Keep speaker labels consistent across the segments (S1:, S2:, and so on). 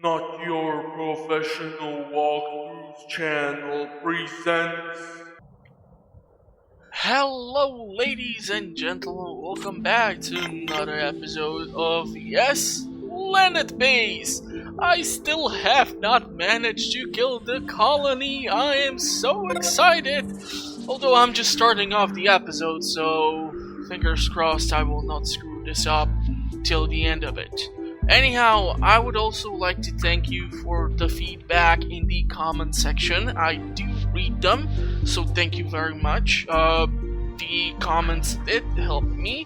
S1: Not Your Professional Walkthroughs channel presents.
S2: Hello, ladies and gentlemen, welcome back to another episode of Planetbase. I still have not managed to kill the colony. I am so excited. Although I'm just starting off the episode, so fingers crossed I will not screw this up till the end of it. Anyhow, I would also like to thank you for the feedback in the comment section. I do read them, so thank you very much. The comments did help me.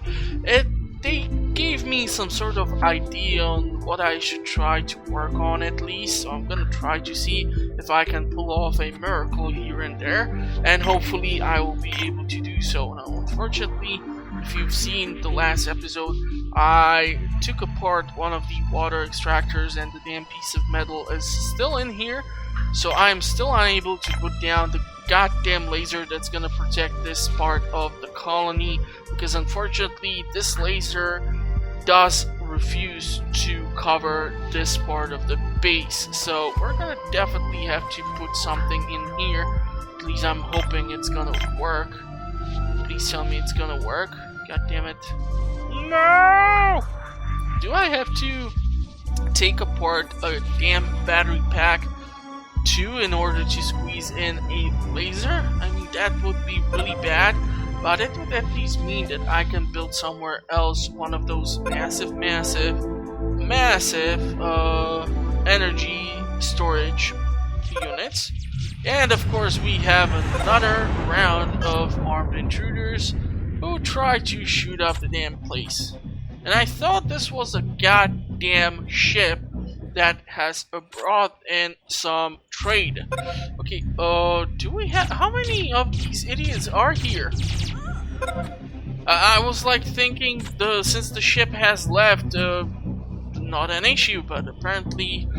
S2: They gave me some sort of idea on what I should try to work on at least, so I'm gonna try to see if I can pull off a miracle here and there, and hopefully I will be able to do so. Now, unfortunately, if you've seen the last episode, I took apart one of the water extractors and the damn piece of metal is still in here, so I'm still unable to put down the goddamn laser that's gonna protect this part of the colony, because unfortunately this laser does refuse to cover this part of the base, so we're gonna definitely have to put something in here. At least I'm hoping it's gonna work. Please tell me it's gonna work. God damn it. No! Do I have to take apart a damn battery pack too in order to squeeze in a laser? I mean, that would be really bad, but it would at least mean that I can build somewhere else one of those massive energy storage units. And of course we have another round of armed intruders who try to shoot up the damn place. And I thought this was a goddamn ship that has brought in some trade. Okay, do we have... how many of these idiots are here? I was like thinking, since the ship has left, not an issue, but apparently...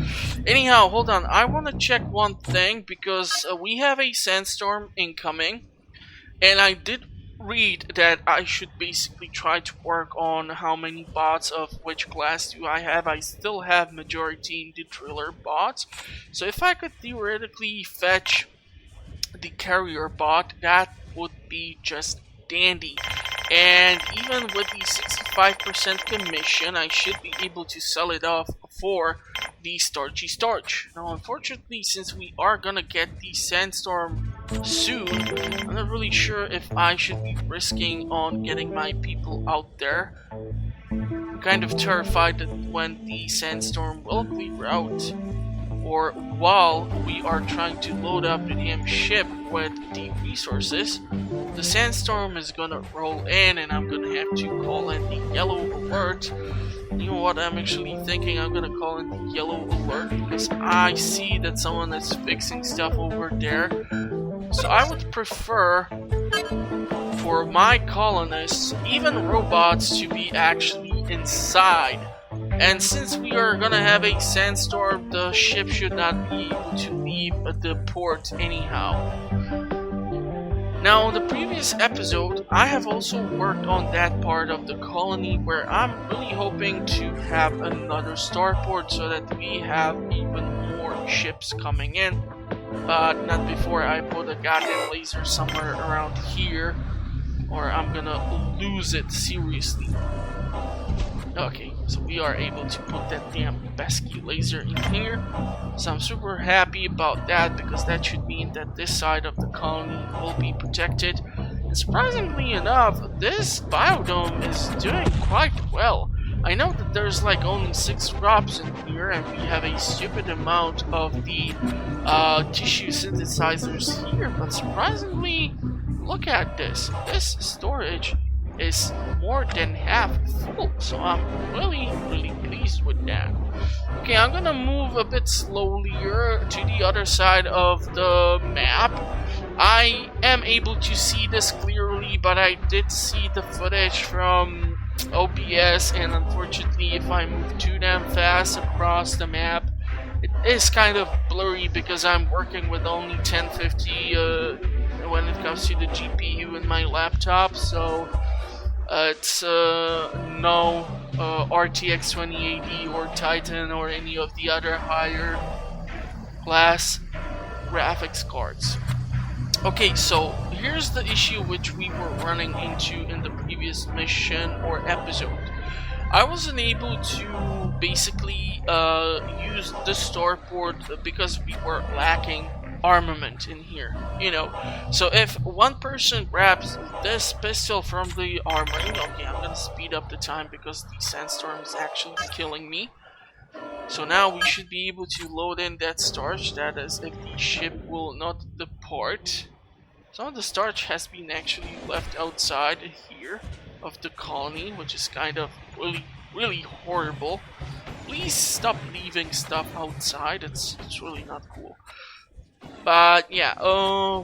S2: Anyhow, hold on, I want to check one thing, because we have a sandstorm incoming, and I did read that I should basically try to work on how many bots of which class do I have. I still have majority in the driller bots, so if I could theoretically fetch the carrier bot, that would be just dandy. And even with the 65% commission, I should be able to sell it off for the starchy starch. Now, unfortunately, since we are gonna get the sandstorm soon, I'm not really sure if I should be risking on getting my people out there. I'm kind of terrified that when the sandstorm will clear out, or while we are trying to load up the damn ship with the resources, the sandstorm is gonna roll in and I'm gonna have to call in the yellow alert. You know what, I'm actually thinking I'm gonna call in the yellow alert because I see that someone is fixing stuff over there. So I would prefer for my colonists, even robots, to be actually inside. And since we are gonna have a sandstorm, the ship should not be able to leave the port anyhow. Now, in the previous episode, I have also worked on that part of the colony where I'm really hoping to have another starport so that we have even more ships coming in. But not before I put a goddamn laser somewhere around here, or I'm gonna lose it seriously. Okay, so we are able to put that damn pesky laser in here. So I'm super happy about that, because that should mean that this side of the colony will be protected. And surprisingly enough, this biodome is doing quite well. I know that there's like only 6 crops in here, and we have a stupid amount of the tissue synthesizers here, but surprisingly, look at this. This storage is more than half full, so I'm really pleased with that. Okay, I'm gonna move a bit slowlier to the other side of the map. I am able to see this clearly, but I did see the footage from OBS, and unfortunately if I move too damn fast across the map, it is kind of blurry because I'm working with only 1050 when it comes to the GPU in my laptop, so It's no RTX 2080 or Titan or any of the other higher class graphics cards. Okay, so here's the issue which we were running into in the previous mission or episode. I wasn't able to basically use the starport because we were lacking armament in here, you know. So if one person grabs this pistol from the armory, okay, I'm gonna speed up the time because the sandstorm is actually killing me. So now we should be able to load in that starch, that is if the ship will not depart. Some of the starch has been actually left outside here of the colony, which is kind of really horrible. Please stop leaving stuff outside, it's really not cool. But yeah,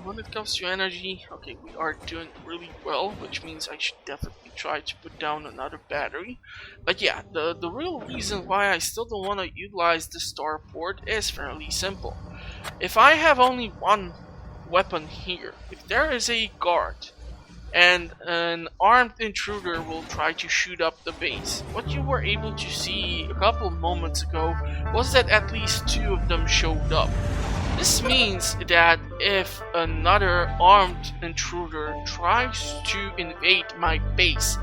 S2: when it comes to energy, okay, we are doing really well, which means I should definitely try to put down another battery. But yeah, the real reason why I still don't want to utilize the starport is fairly simple. If I have only one weapon here, if there is a guard and an armed intruder will try to shoot up the base, what you were able to see a couple moments ago was that at least 2 of them showed up. This means that if another armed intruder tries to invade my base,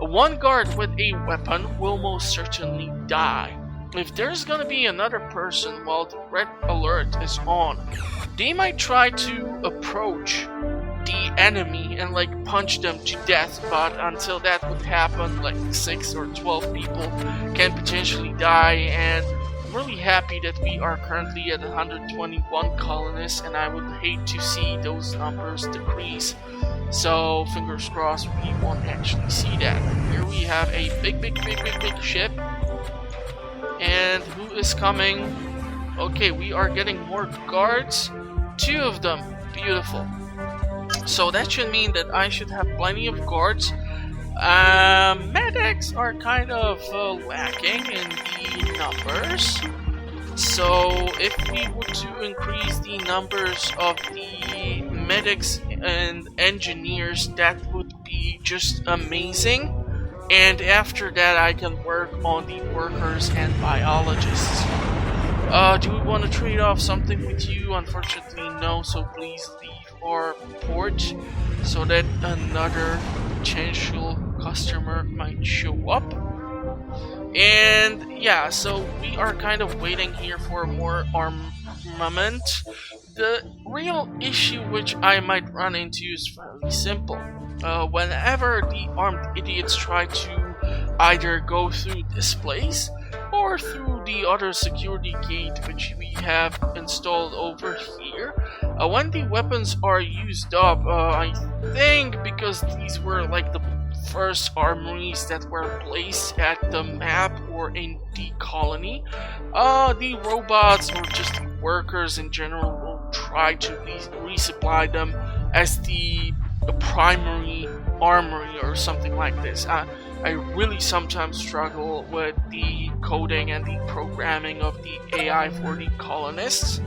S2: one guard with a weapon will most certainly die. If there's gonna be another person while the red alert is on, they might try to approach the enemy and like punch them to death, but until that would happen, like 6 or 12 people can potentially die. And I'm really happy that we are currently at 121 colonists, and I would hate to see those numbers decrease. So fingers crossed we won't actually see that. Here we have a big ship. And who is coming? Okay, we are getting more guards. 2 of them. Beautiful. So that should mean that I should have plenty of guards. Medics are kind of lacking in the numbers. So if we were to increase the numbers of the medics and engineers, that would be just amazing. And after that I can work on the workers and biologists. Do we want to trade off something with you? Unfortunately no, so please leave our port so that another potential customer might show up. And yeah, so we are kind of waiting here for more armament. The real issue which I might run into is fairly simple. Whenever the armed idiots try to either go through this place or through the other security gate which we have installed over here, when the weapons are used up, I think because these were like the first armories that were placed at the map or in the colony, the robots or just the workers in general will try to resupply them as the primary armory or something like this. I really sometimes struggle with the coding and the programming of the AI for the colonists,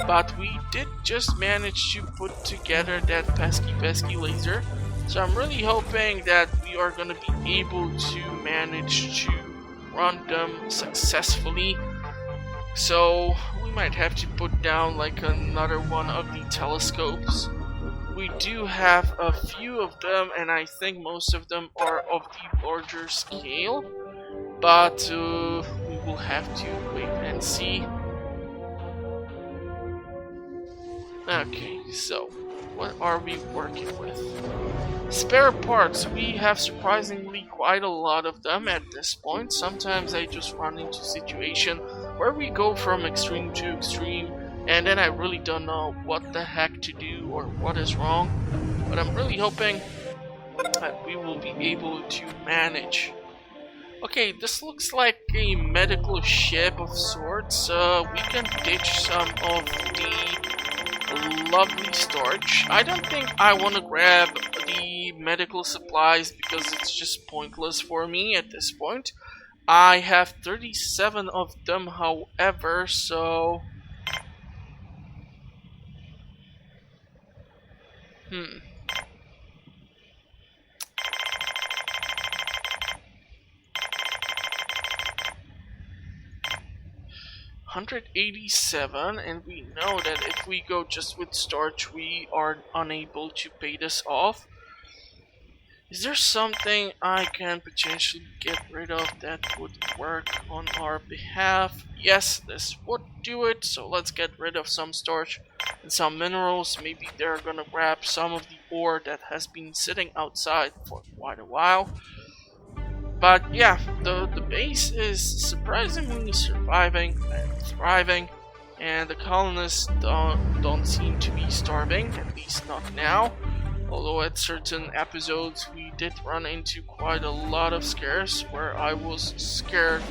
S2: but we did just manage to put together that pesky laser. So I'm really hoping that we are going to be able to manage to run them successfully. So we might have to put down like another one of the telescopes. We do have a few of them, and I think most of them are of the larger scale, but we will have to wait and see. Okay, so what are we working with? Spare parts. We have surprisingly quite a lot of them at this point. Sometimes I just run into a situation where we go from extreme to extreme, and then I really don't know what the heck to do or what is wrong. But I'm really hoping that we will be able to manage. Okay, this looks like a medical ship of sorts. We can ditch some of the lovely starch. I don't think I want to grab the medical supplies because it's just pointless for me at this point. I have 37 of them, however, so... 187, and we know that if we go just with storage, we are unable to pay this off. Is there something I can potentially get rid of that would work on our behalf? Yes, this would do it. So let's get rid of some storage and some minerals. Maybe they're gonna grab some of the ore that has been sitting outside for quite a while. But yeah, the base is surprisingly surviving and thriving, and the colonists don't seem to be starving, at least not now. Although at certain episodes we did run into quite a lot of scares where I was scared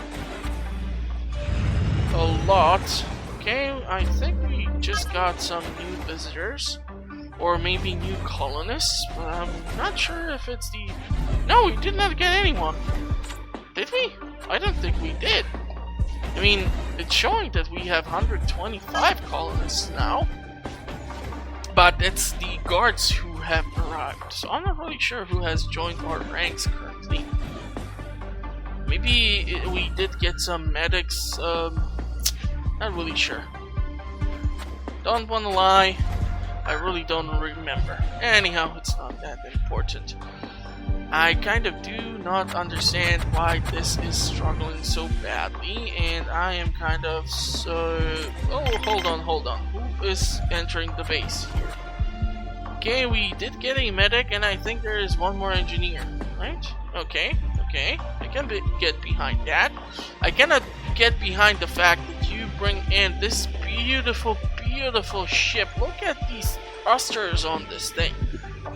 S2: a lot. Okay, I think we just got some new visitors. Or maybe new colonists, but I'm not sure if it's the... No, we did not get anyone. Did we? I don't think we did. I mean, it's showing that we have 125 colonists now. But it's the guards who have arrived, so I'm not really sure who has joined our ranks currently. Maybe we did get some medics, not really sure. Don't wanna lie, I really don't remember. Anyhow, it's not that important. I kind of do not understand why this is struggling so badly, and I am kind of so... Oh, hold on. Who is entering the base here? Okay, we did get a medic, and I think there is one more engineer, right? Okay. I can get behind that. I cannot get behind the fact that you bring in this beautiful ship. Look at these thrusters on this thing.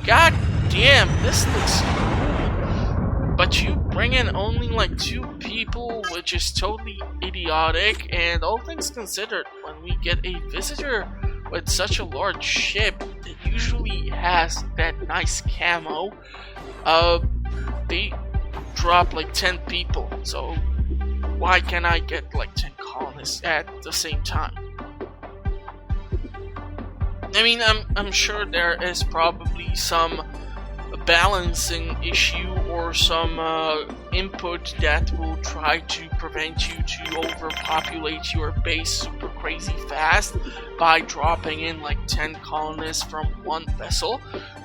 S2: God damn, this looks cool. But you bring in only like 2 people, which is totally idiotic. And all things considered, when we get a visitor with such a large ship that usually has that nice camo, they drop like 10 people. So why can't I get like 10 colonists at the same time? I mean, I'm sure there is probably some balancing issue or some input that will try to prevent you to overpopulate your base super crazy fast by dropping in like 10 colonists from one vessel.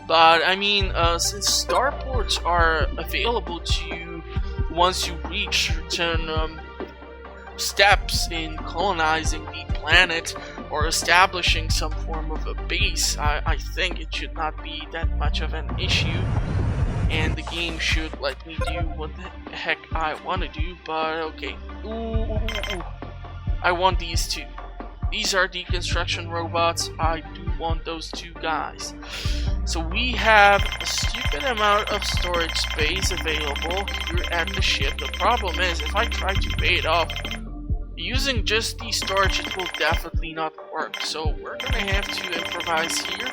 S2: But I mean, since starports are available to you once you reach certain steps in colonizing the planet or establishing some form of a base, I think it should not be that much of an issue, and the game should let me do what the heck I want to do. But okay, ooh. I want these 2. These are deconstruction robots. I do want those 2 guys. So we have a stupid amount of storage space available here at the ship. The problem is, if I try to pay it off using just the storage, it will definitely not work. So we're gonna have to improvise here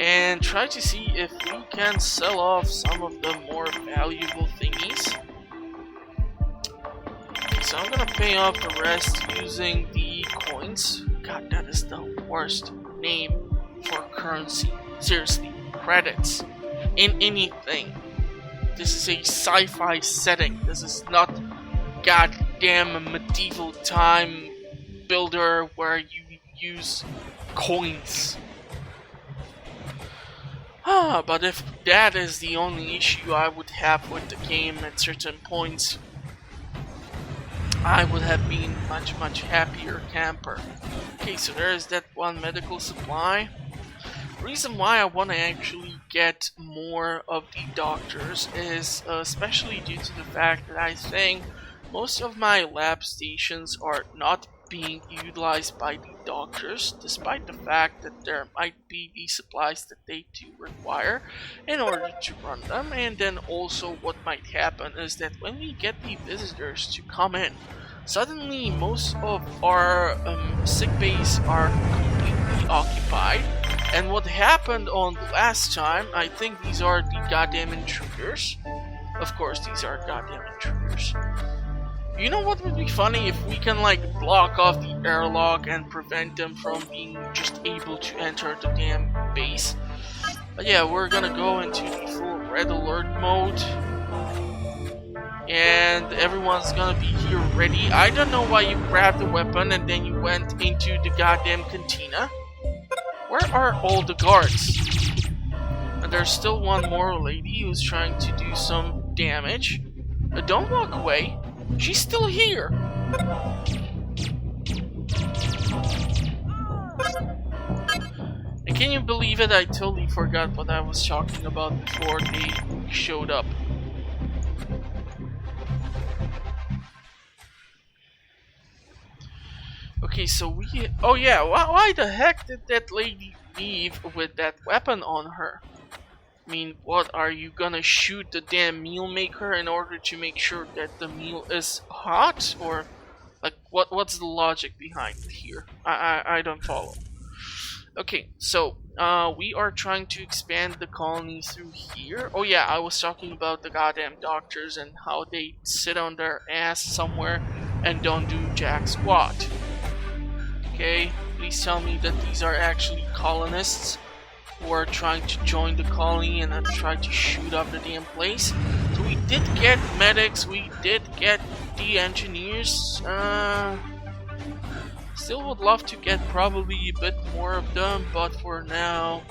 S2: and try to see if we can sell off some of the more valuable thingies. So I'm gonna pay off the rest using the coins. God, that is the worst name for currency. Seriously, credits in anything. This is a sci-fi setting. This is not goddamn medieval time builder where you use coins. But if that is the only issue I would have with the game at certain points, I would have been much happier camper. Okay, so there is that one medical supply. Reason why I want to actually get more of the doctors is especially due to the fact that I think most of my lab stations are not being utilized by the doctors, despite the fact that there might be the supplies that they do require in order to run them. And then also what might happen is that when we get the visitors to come in, suddenly most of our sick bays are completely occupied. And what happened on the last time, I think these are the goddamn intruders. Of course these are goddamn intruders. You know what would be funny? If we can like block off the airlock and prevent them from being just able to enter the damn base. But yeah, we're gonna go into the full red alert mode. and everyone's gonna be here ready. I don't know why you grabbed the weapon and then you went into the goddamn cantina. Where are all the guards? And there's still one more lady who's trying to do some damage. Don't walk away. She's still here. And can you believe it? I totally forgot what I was talking about before they showed up. Okay, so we... Oh yeah, why the heck did that lady leave with that weapon on her? I mean, what, are you gonna shoot the damn meal maker in order to make sure that the meal is hot? Or, like, what's the logic behind it here? I don't follow. Okay, so, we are trying to expand the colony through here. Oh yeah, I was talking about the goddamn doctors and how they sit on their ass somewhere and don't do jack squat. Okay, please tell me that these are actually colonists who are trying to join the colony and not try to shoot up the damn place. So we did get medics, we did get the engineers. Still would love to get probably a bit more of them, but for now,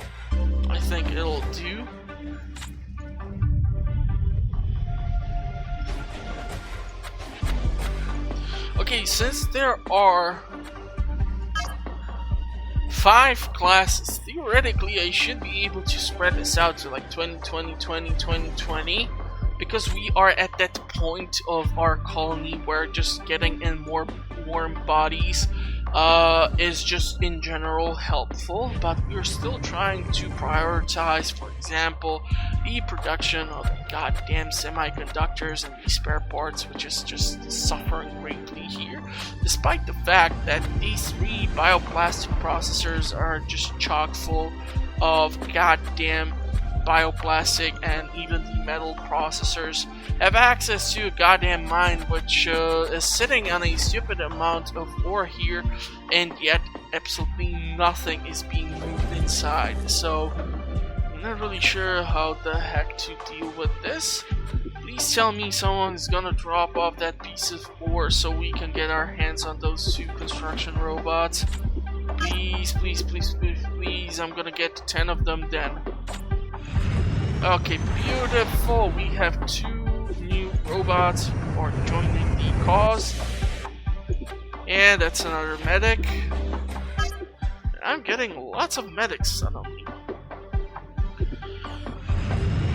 S2: I think it'll do. Okay, since there are 5 classes, theoretically I should be able to spread this out to like 2020, 2020, because we are at that point of our colony where just getting in more warm bodies is just in general helpful, but we're still trying to prioritize, for example, the production of goddamn semiconductors and the spare parts, which is just suffering greatly here, despite the fact that these 3 bioplastic processors are just chock full of goddamn bioplastic, and even the metal processors have access to a goddamn mine which is sitting on a stupid amount of ore here, and yet absolutely nothing is being moved inside. So I'm not really sure how the heck to deal with this. Please tell me someone's gonna drop off that piece of ore so we can get our hands on those 2 construction robots. Please, please, please, please, please. I'm gonna get 10 of them then. Okay, beautiful. We have 2 new robots who are joining the cause. And that's another medic. I'm getting lots of medics suddenly.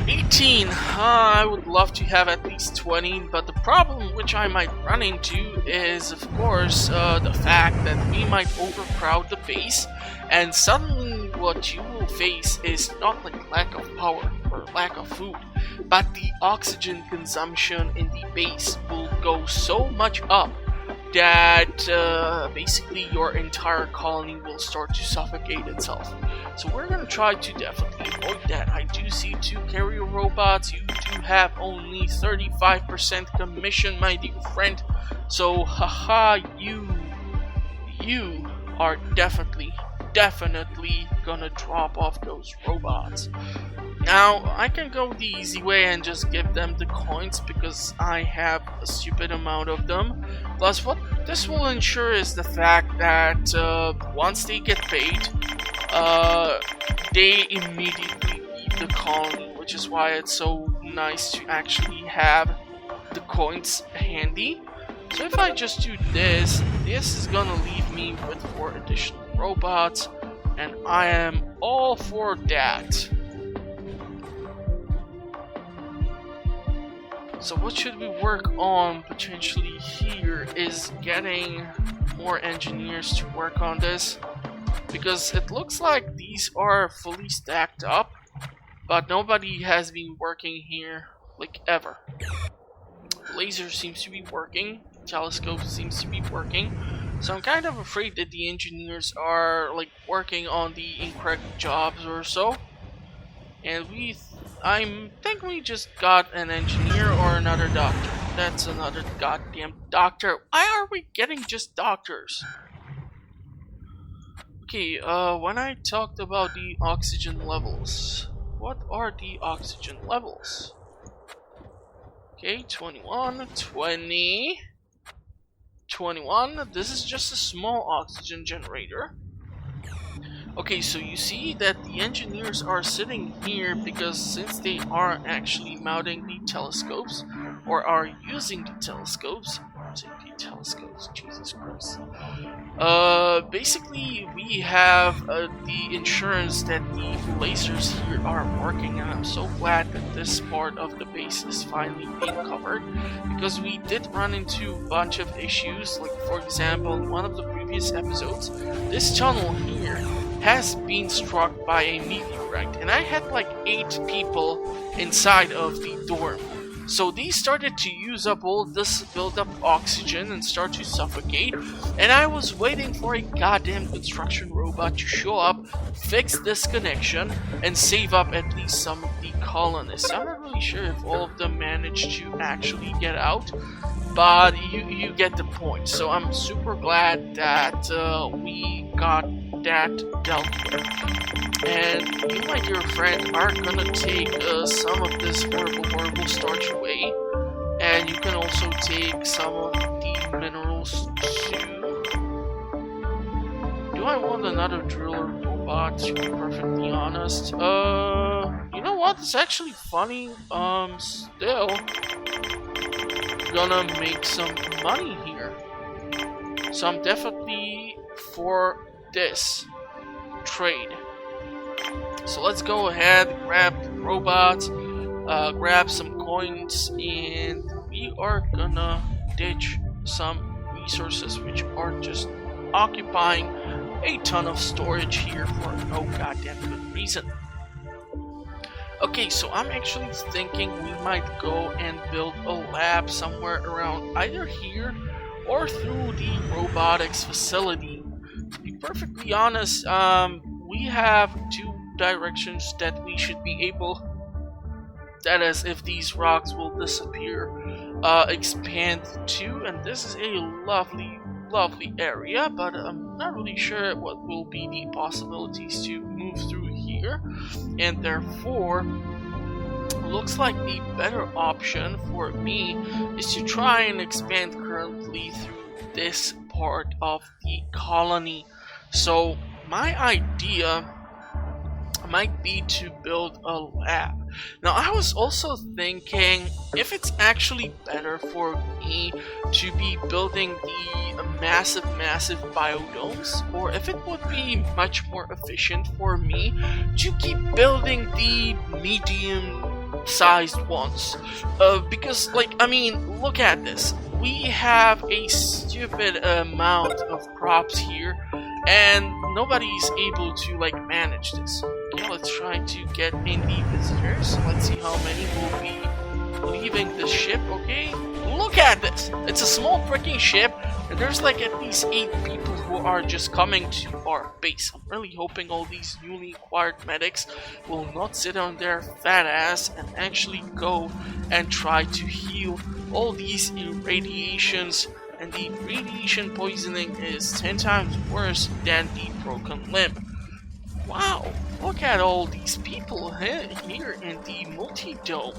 S2: 18. I would love to have at least 20, but the problem which I might run into is, of course, the fact that we might overcrowd the base, and suddenly what you will face is not like lack of power or lack of food, but the oxygen consumption in the base will go so much up that basically your entire colony will start to suffocate itself. So we're gonna try to definitely avoid that. I do see 2 carrier robots. You do have only 35% commission, my dear friend. So haha, you are definitely gonna drop off those robots. Now, I can go the easy way and just give them the coins because I have a stupid amount of them. Plus, what this will ensure is the fact that once they get paid, they immediately leave the colony, which is why it's so nice to actually have the coins handy. So if I just do this, this is gonna leave me with 4 additional robots, and I am all for that. So what should we work on potentially here is getting more engineers to work on this, because it looks like these are fully stacked up, but nobody has been working here like ever. The laser seems to be working, the telescope seems to be working, so I'm kind of afraid that the engineers are like working on the incorrect jobs or so. And I think we just got an engineer or another doctor. That's another goddamn doctor. Why are we getting just doctors? Okay, when I talked about the oxygen levels, what are the oxygen levels? Okay, 21, 20, 21. This is just a small oxygen generator. Okay, so you see that the engineers are sitting here because since they are actually mounting the telescopes, or are using the telescopes, Jesus Christ. Basically we have the insurance that the lasers here are working, and I'm so glad that this part of the base is finally being covered, because we did run into a bunch of issues. Like, for example, in one of the previous episodes, this tunnel here has been struck by a meteorite, and I had like 8 people inside of the dorm. So these started to use up all this built up oxygen and start to suffocate, and I was waiting for a goddamn construction robot to show up, fix this connection, and save up at least some of the colonists. I'm not really sure if all of them managed to actually get out, but you get the point. So I'm super glad that we got that dealt with. And you, my dear friend, are gonna take some of this horrible starch away, and you can also take some of the minerals too. Do I want another driller robot, to be perfectly honest? You know what? It's actually funny. Still gonna make some money here. So I'm definitely for this trade. So let's go ahead, grab the robot, grab some coins, and we are gonna ditch some resources which are just occupying a ton of storage here for no goddamn good reason. Okay, so I'm actually thinking we might go and build a lab somewhere around either here or through the robotics facility. To be perfectly honest, we have 2 directions that we should be able, that is, if these rocks will disappear, expand to, and this is a lovely area, but I'm not really sure what will be the possibilities to move through here, and therefore looks like the better option for me is to try and expand currently through this part of the colony. So my idea might be to build a lab. Now, I was also thinking if it's actually better for me to be building the massive biodomes, or if it would be much more efficient for me to keep building the medium-sized ones. Because, like, I mean, look at this. We have a stupid amount of crops here, and nobody's able to, like, manage this. Okay, let's try to get in the visitors. Let's see how many will be leaving the ship. Okay, look at this. It's a small freaking ship, and there's like at least 8 people who are just coming to our base. I'm really hoping all these newly acquired medics will not sit on their fat ass and actually go and try to heal all these irradiations. And the radiation poisoning is 10 times worse than the broken limb. Wow, look at all these people here in the multi-dome.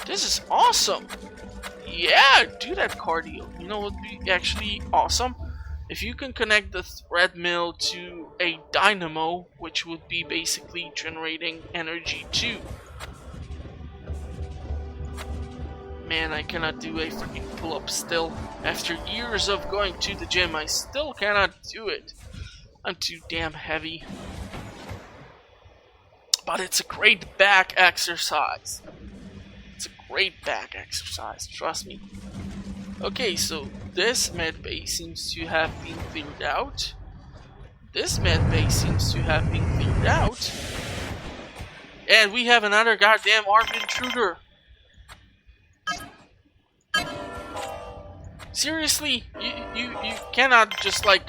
S2: This is awesome. Yeah, do that cardio. You know what would be actually awesome? If you can connect the thread mill to a dynamo, which would be basically generating energy too. Man, I cannot do a freaking pull-up still. After years of going to the gym, I still cannot do it. I'm too damn heavy. But it's a great back exercise. It's a great back exercise, trust me. Okay, so this med base seems to have been cleared out. This med base seems to have been cleared out. And we have another goddamn armed intruder. Seriously? You cannot just like...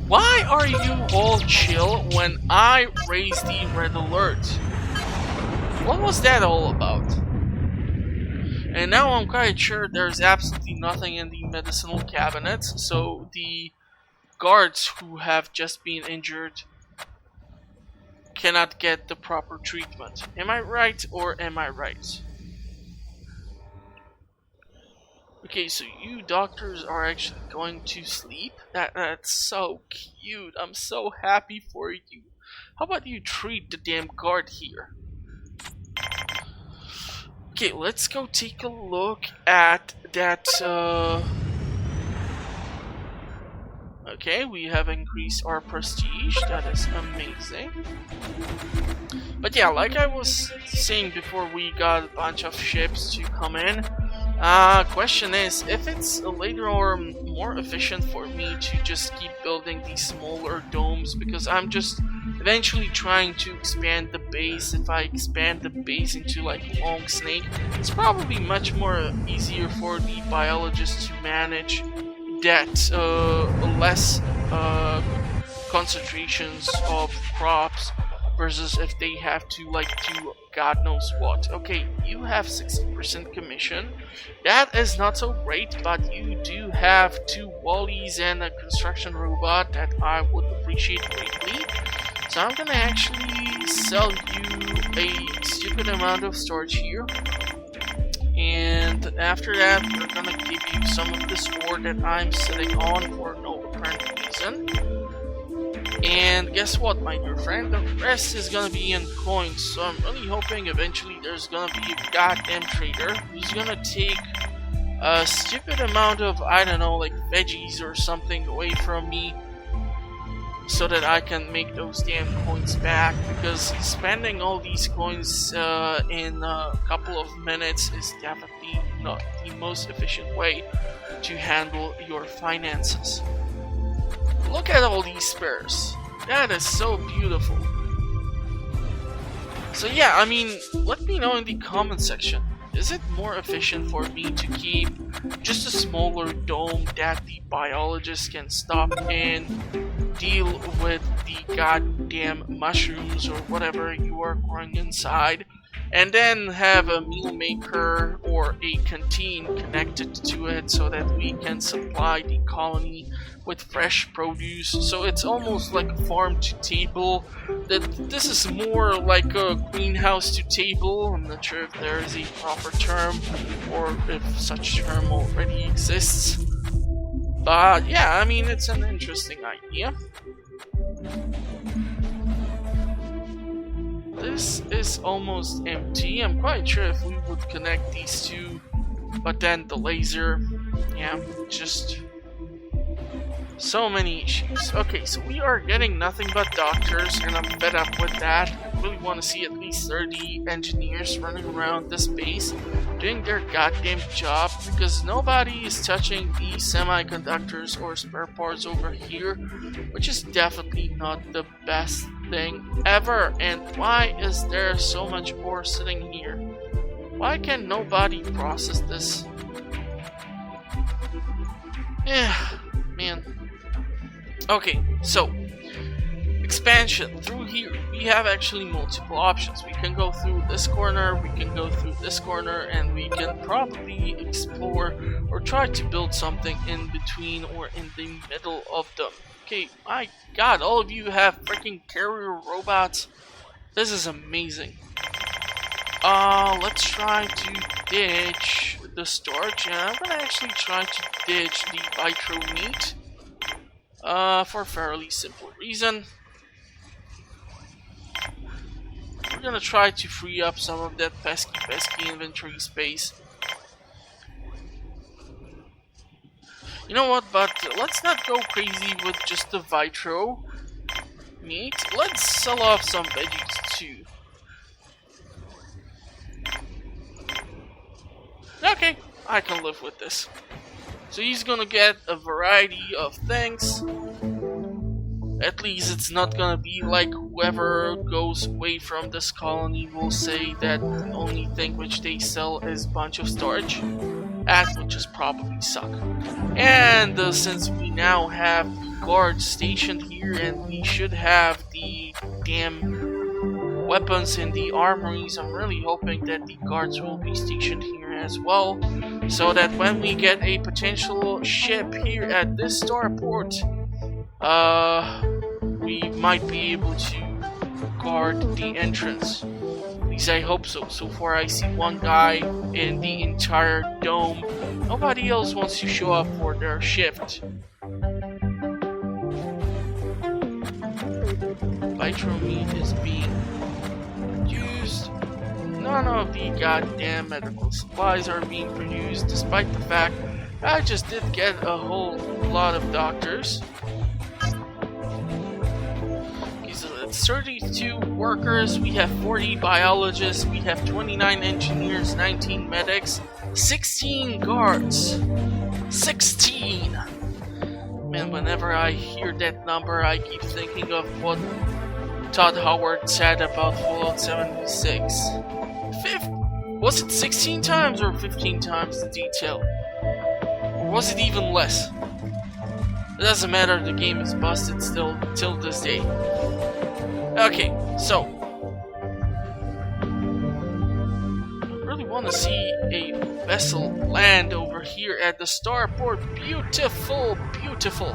S2: Why are you all chill when I raise the red alert? What was that all about? And now I'm quite sure there's absolutely nothing in the medicinal cabinets, so the guards who have just been injured cannot get the proper treatment. Am I right or am I right? Okay, so you doctors are actually going to sleep? That's so cute. I'm so happy for you. How about you treat the damn guard here? Okay, let's go take a look at that, Okay, we have increased our prestige. That is amazing. But yeah, like I was saying before, we got a bunch of ships to come in. Question is, if it's later or more efficient for me to just keep building these smaller domes, because I'm just eventually trying to expand the base. If I expand the base into like Long Snake, it's probably much more easier for the biologists to manage that less concentrations of crops versus if they have to like do God knows what. Okay, you have 60% commission. That is not so great, but you do have 2 Wallies and a construction robot that I would appreciate greatly. So I'm gonna actually sell you a stupid amount of storage here. And after that, we're gonna give you some of this ore that I'm sitting on for no apparent reason. And guess what, my dear friend? The rest is gonna be in coins. So I'm really hoping eventually there's gonna be a goddamn trader who's gonna take a stupid amount of, I don't know, like veggies or something away from me, so that I can make those damn coins back, because spending all these coins in a couple of minutes is definitely not the most efficient way to handle your finances. Look at all these spares. That is so beautiful. So yeah, I mean, let me know in the comment section. Is it more efficient for me to keep just a smaller dome that the biologists can stop and deal with the goddamn mushrooms or whatever you are growing inside, and then have a meal maker or a canteen connected to it so that we can supply the colony with fresh produce? So it's almost like a farm to table. This is more like a greenhouse to table. I'm not sure if there is a proper term or if such term already exists. But yeah, I mean, it's an interesting idea. This is almost empty. I'm quite sure if we would connect these two, but then the laser, yeah, just so many issues. Okay, so we are getting nothing but doctors, and I'm fed up with that. I really want to see at least 30 engineers running around this base doing their goddamn job, because nobody is touching the semiconductors or spare parts over here, which is definitely not the best thing ever. And why is there so much ore sitting here? Why can nobody process this? Yeah, man. Okay, so expansion through here. We have actually multiple options. We can go through this corner, we can go through this corner, and we can probably explore or try to build something in between or in the middle of them. Okay, my god, all of you have freaking carrier robots. This is amazing. Let's try to ditch the storage, and I'm gonna actually try to ditch the vitro meat. For a fairly simple reason. We're gonna try to free up some of that pesky inventory space. You know what, but let's not go crazy with just the vitro meat. Let's sell off some veggies too. Okay, I can live with this. So he's gonna get a variety of things. At least it's not gonna be like whoever goes away from this colony will say that the only thing which they sell is a bunch of storage. That would just probably suck. And since we now have the guards stationed here, and we should have the damn weapons in the armories, I'm really hoping that the guards will be stationed here as well, so that when we get a potential ship here at this starport, we might be able to guard the entrance. At least I hope so. So far I see one guy in the entire dome. Nobody else wants to show up for their shift. Vitro meat is being used. None of the goddamn medical supplies are being produced, despite the fact I just did get a whole lot of doctors. Okay, so it's 32 workers, we have 40 biologists, we have 29 engineers, 19 medics, 16 guards. 16! Man, whenever I hear that number, I keep thinking of what Todd Howard said about Fallout 76. Was it 16 times or 15 times the detail? Or was it even less? It doesn't matter, the game is busted still till this day. Okay, so I really want to see a vessel land over here at the starport. Beautiful, beautiful.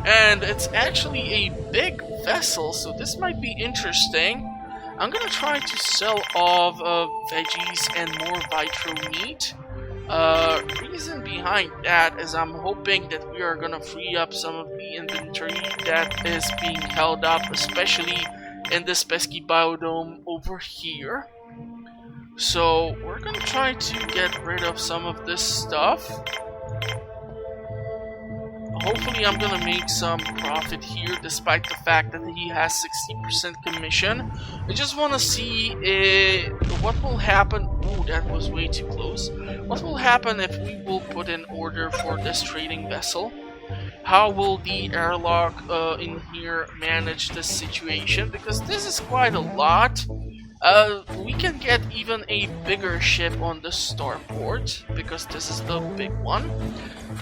S2: And it's actually a big vessel, so this might be interesting. I'm gonna try to sell off veggies and more vitro meat. Reason behind that is I'm hoping that we are gonna free up some of the inventory that is being held up, especially in this pesky biodome over here. So we're gonna try to get rid of some of this stuff. Hopefully I'm gonna make some profit here, despite the fact that he has 60% commission. I just want to see what will happen. Ooh, that was way too close. What will happen if we will put an order for this trading vessel? How will the airlock in here manage this situation? Because this is quite a lot. We can get even a bigger ship on the starport, because this is the big one.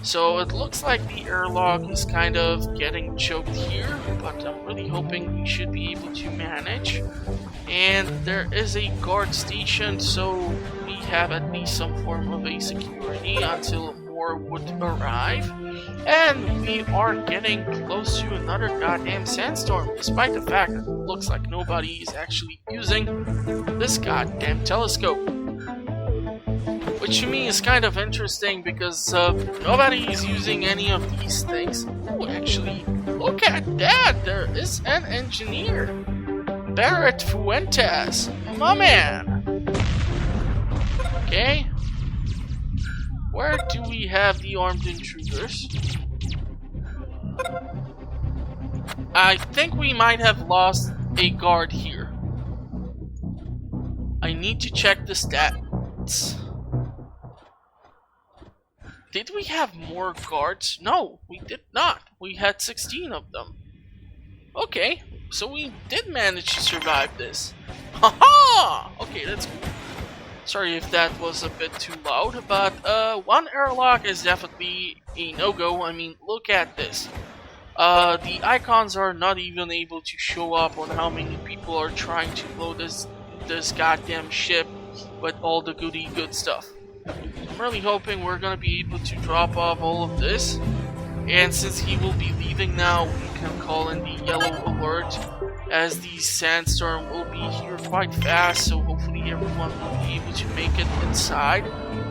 S2: So it looks like the airlock is kind of getting choked here, but I'm really hoping we should be able to manage. And there is a guard station, so we have at least some form of a security until more would arrive. And we are getting close to another goddamn sandstorm, despite the fact that it looks like nobody is actually using this goddamn telescope. Which to me is kind of interesting, because nobody is using any of these things. Oh, actually, look at that! There is an engineer! Barrett Fuentes! My man! Okay. Where do we have the armed intruders? I think we might have lost a guard here. I need to check the stats. Did we have more guards? No, we did not. We had 16 of them. Okay, so we did manage to survive this. Haha! Okay, that's cool. Sorry if that was a bit too loud, but one airlock is definitely a no-go. I mean, look at this. The icons are not even able to show up on how many people are trying to blow this goddamn ship with all the goody good stuff. I'm really hoping we're gonna be able to drop off all of this. And since he will be leaving now, we can call in the yellow alert, as the sandstorm will be here quite fast, so hopefully everyone will be able to make it inside.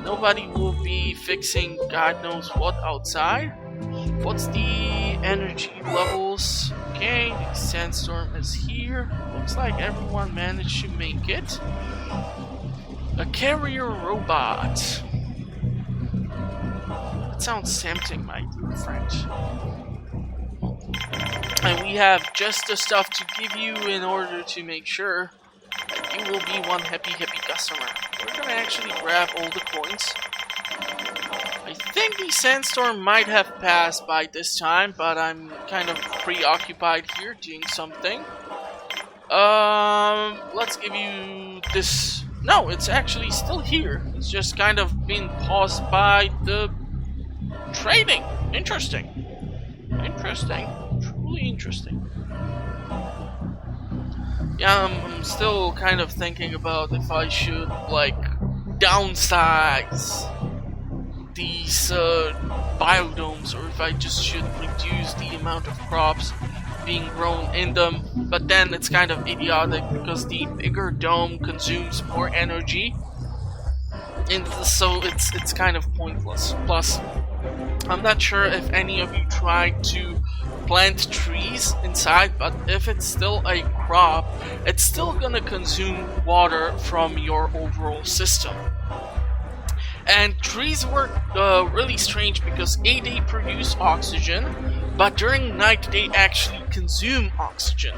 S2: Nobody will be fixing God knows what outside. What's the energy levels? Okay, the sandstorm is here. Looks like everyone managed to make it. A carrier robot. That sounds tempting, my dear friend. And we have just the stuff to give you in order to make sure that you will be one happy customer. We're gonna actually grab all the coins. I think the sandstorm might have passed by this time, but I'm kind of preoccupied here doing something. Let's give you this. No, it's actually still here. It's just kind of been paused by the trading. Interesting. Interesting. Truly interesting. Yeah, I'm still kind of thinking about if I should, like, downsize these biodomes, or if I just should reduce the amount of crops being grown in them, but then it's kind of idiotic because the bigger dome consumes more energy, and so it's kind of pointless. Plus, I'm not sure if any of you tried to plant trees inside, but if it's still a crop, it's still gonna consume water from your overall system. And trees work really strange because they produce oxygen, but during night they actually consume oxygen.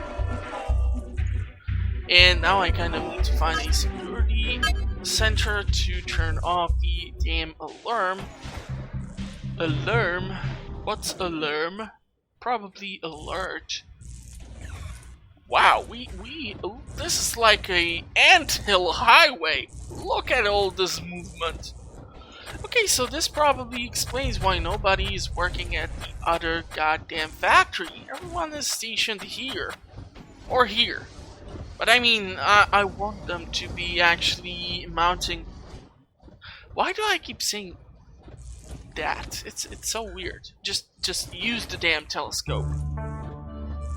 S2: And now I kind of need to find a security center to turn off the damn alarm. Alarm? What's alarm? Probably alert. Wow, this is like a anthill highway. Look at all this movement. Okay, so this probably explains why nobody is working at the other goddamn factory. Everyone is stationed here. Or here. But I mean, I want them to be actually mounting... Why do I keep saying that? It's so weird. Just use the damn telescope.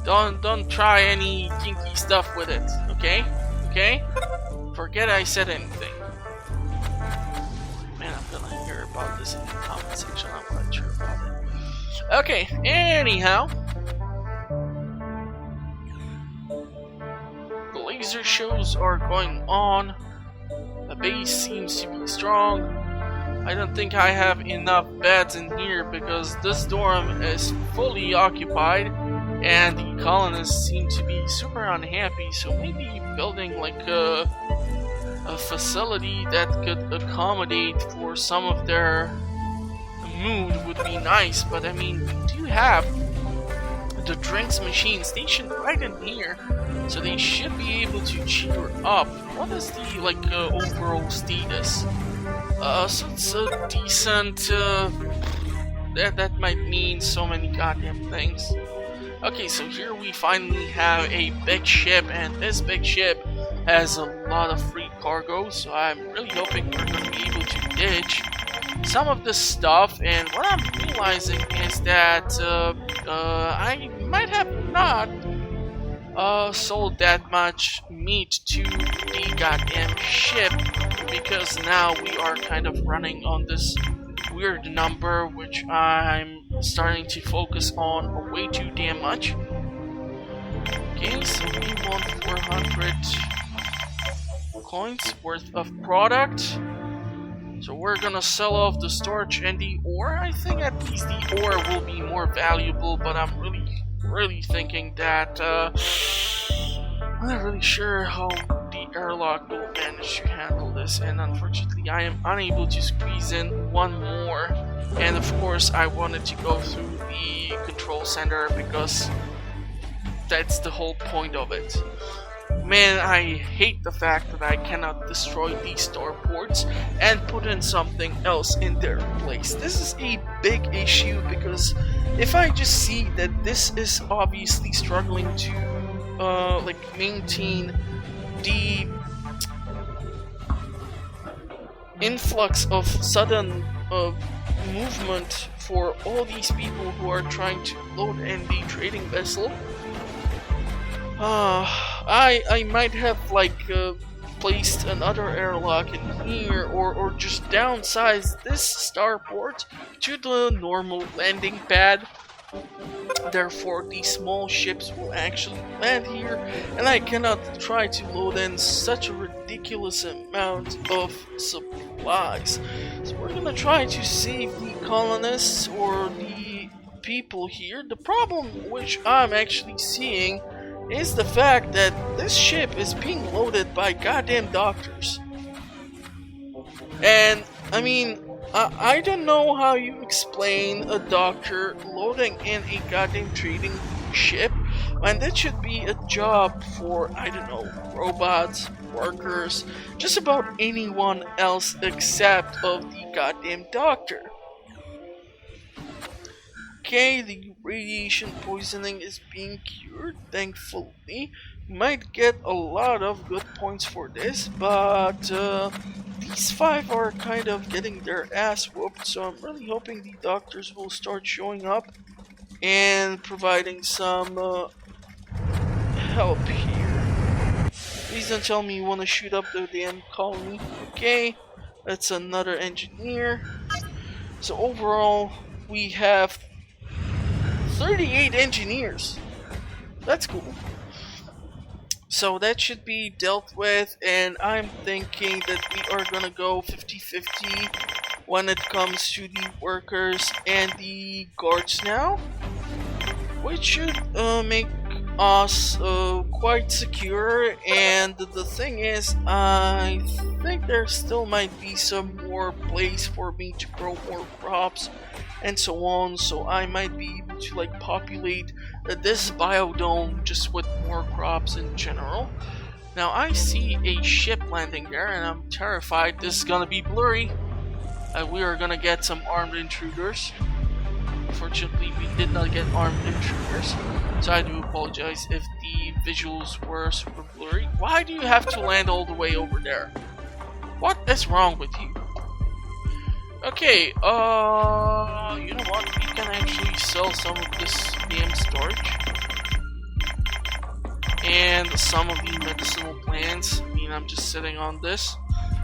S2: Don't try any kinky stuff with it, okay? Okay? Forget I said anything. Man, I'm gonna hear about this in the comment section. I'm quite sure about it. Okay, anyhow. The laser shows are going on. The base seems to be strong. I don't think I have enough beds in here because this dorm is fully occupied and the colonists seem to be super unhappy, so maybe building like a facility that could accommodate for some of their mood would be nice. But I mean, we do have the drinks machine stationed right in here, so they should be able to cheer up. What is the like overall status? So it's a decent. That might mean so many goddamn things. Okay, so here we finally have a big ship, and this big ship has a lot of free cargo, so I'm really hoping we're going to be able to ditch some of this stuff. And what I'm realizing is that I might have not sold that much meat to the goddamn ship, because now we are kind of running on this weird number, which I'm starting to focus on way too damn much. Okay, so we want 400 coins worth of product. So we're gonna sell off the storage and the ore. I think at least the ore will be more valuable, but I'm really thinking that I'm not really sure how the airlock will manage to handle this, and unfortunately I am unable to squeeze in one more. And of course I wanted to go through the control center because that's the whole point of it. Man, I hate the fact that I cannot destroy these starports and put in something else in their place. This is a big issue because if I just see that this is obviously struggling to like maintain the influx of sudden movement for all these people who are trying to load in the trading vessel, I might have like placed another airlock in here, or just downsized this starport to the normal landing pad. Therefore, the small ships will actually land here, and I cannot try to load in such a ridiculous amount of supplies. So we're gonna try to save the colonists or the people here. The problem which I'm actually seeing is the fact that this ship is being loaded by goddamn doctors. And I mean, I don't know how you explain a doctor loading in a goddamn trading ship, and that should be a job for, I don't know, robots, workers, just about anyone else except of the goddamn doctor. Okay, the radiation poisoning is being cured, thankfully. Might get a lot of good points for this, but these 5 are kind of getting their ass whooped, so I'm really hoping the doctors will start showing up and providing some help here? Please don't tell me you want to shoot up the damn colony. Okay, that's another engineer. So overall, we have 38 engineers. That's cool. So that should be dealt with, and I'm thinking that we are gonna go 50-50 when it comes to the workers and the guards now, which should make us quite secure. And the thing is, I think there still might be some more place for me to grow more crops and so on, so I might be able to like populate this biodome just with more crops in general. Now I see a ship landing there and I'm terrified this is gonna be blurry. We are gonna get some armed intruders. Unfortunately, we did not get armed intruders, so I do apologize if the visuals were super blurry. Why do you have to land all the way over there? What is wrong with you? Okay, you know what? We can actually sell some of this damn storage. And some of the medicinal plants. I mean, I'm just sitting on this.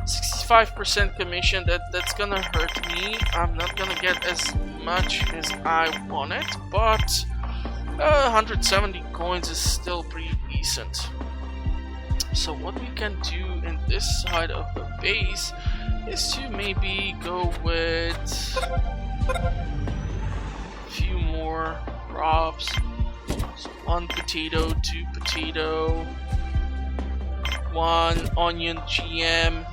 S2: 65% commission, that's gonna hurt me. I'm not gonna get as much as I wanted, but 170 coins is still pretty decent. So what we can do in this side of the base is to maybe go with a few more crops. So 1 potato, 2 potato, 1 onion GM,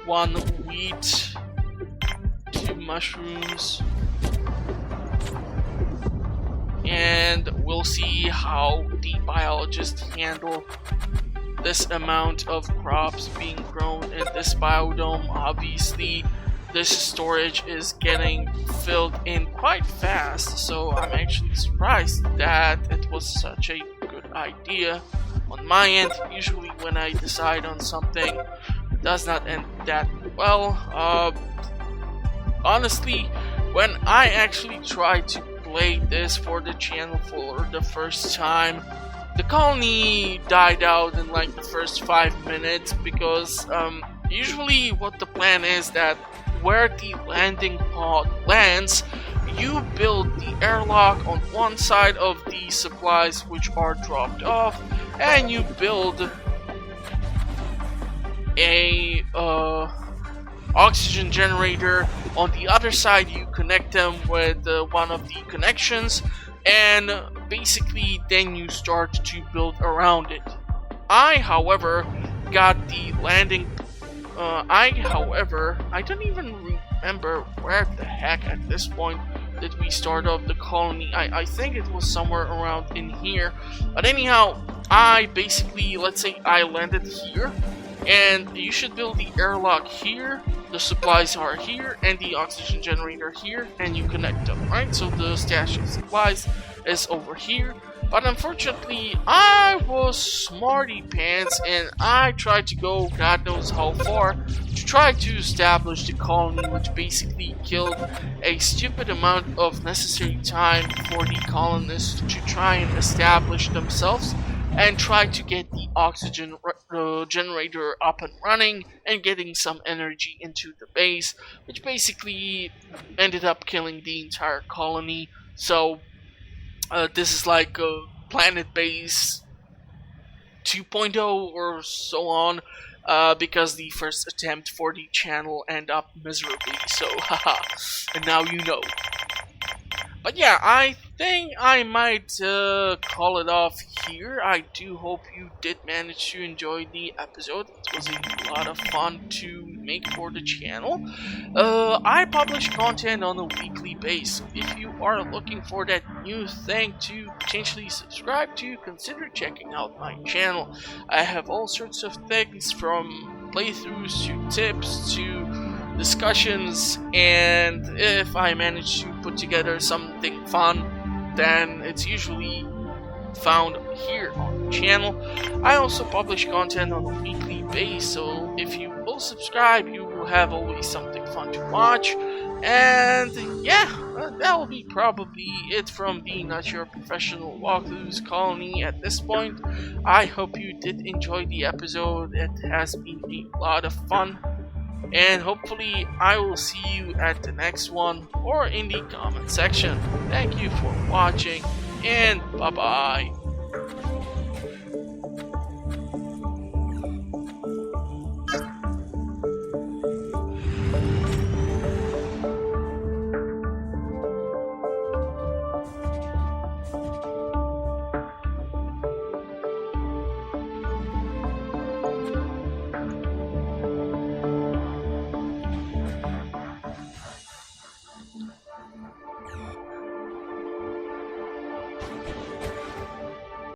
S2: 1 wheat, 2 mushrooms, and we'll see how the biologists handle this amount of crops being grown in this biodome. Obviously, this storage is getting filled in quite fast, so I'm actually surprised that it was such a good idea on my end. Usually when I decide on something, it does not end that well. Honestly, when I actually tried to play this for the channel for the first time, the colony died out in like the first 5 minutes because usually what the plan is that where the landing pod lands, you build the airlock on one side of the supplies which are dropped off, and you build a oxygen generator on the other side. You connect them with one of the connections, and basically then you start to build around it. I, however, got the landing. I don't even remember where the heck at this point did we start off the colony. I think it was somewhere around in here. But anyhow, I basically, let's say I landed here, and you should build the airlock here, the supplies are here, and the oxygen generator here, and you connect them, right? So the stash of supplies is over here. But unfortunately, I was smarty pants and I tried to go God knows how far to try to establish the colony, which basically killed a stupid amount of necessary time for the colonists to try and establish themselves and try to get the oxygen generator up and running and getting some energy into the base, which basically ended up killing the entire colony. So this is like a Planetbase 2.0 or so on, because the first attempt for the channel ended up miserably, so haha, and now you know. But yeah, I think I might call it off here. I do hope you did manage to enjoy the episode. It was a lot of fun to make for the channel. I publish content on a weekly basis. If you are looking for that new thing to potentially subscribe to, consider checking out my channel. I have all sorts of things from playthroughs to tips to discussions, and if I manage to put together something fun, then it's usually found here on the channel. I also publish content on a weekly basis, so if you will subscribe, you will have always something fun to watch. And yeah, that will be probably it from the Not Your Professional Walkthroughs Colony at this point. I hope you did enjoy the episode. It has been a lot of fun. And hopefully I will see you at the next one or in the comment section. Thank you for watching and bye bye.